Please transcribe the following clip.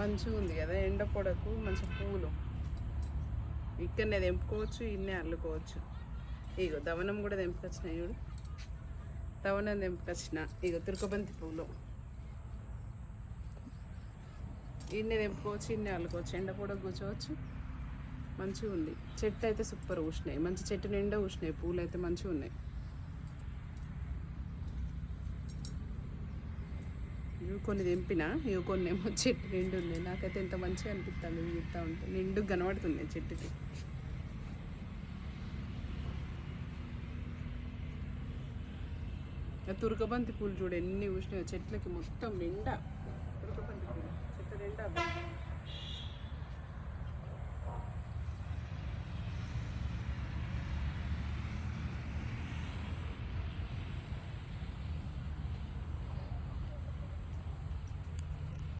మంచిగా ఉంది కదా, ఎండ పొడకు మంచి పువ్వులు ఇక్కడనే తెంపుకోవచ్చు, ఇన్నే అల్లుకోవచ్చు. ఇగో దవనం కూడా తెంపుకొచ్చిన, చూడు దవనం తెంపుకొచ్చిన. ఇగో తుర్కబంతి పువ్వులు ఇన్నే తెంపుకోవచ్చు, ఇన్నే అల్లుకోవచ్చు, ఎండ పొడకు కూర్చోవచ్చు. మంచిగా ఉంది. చెట్టు అయితే సూపర్ ఊసినాయి, మంచి చెట్టు నిండా ఊసినాయి, పూలు అయితే మంచిగా ఉన్నాయి. ఇవి కొన్ని తెంపిన, ఇవి కొన్ని ఏమో చెట్టు నిండు ఉన్నాయి. నాకైతే ఎంత మంచిగా అనిపిస్తుంది చూస్తూ ఉంటే, నిండు కనబడుతుంది చెట్టుకి. తురకబంతి పూలు చూడు ఎన్ని ఊసినాయో చెట్లకి, మొత్తం నిండా తురకబంతి పూలు చెట్టు నిండా.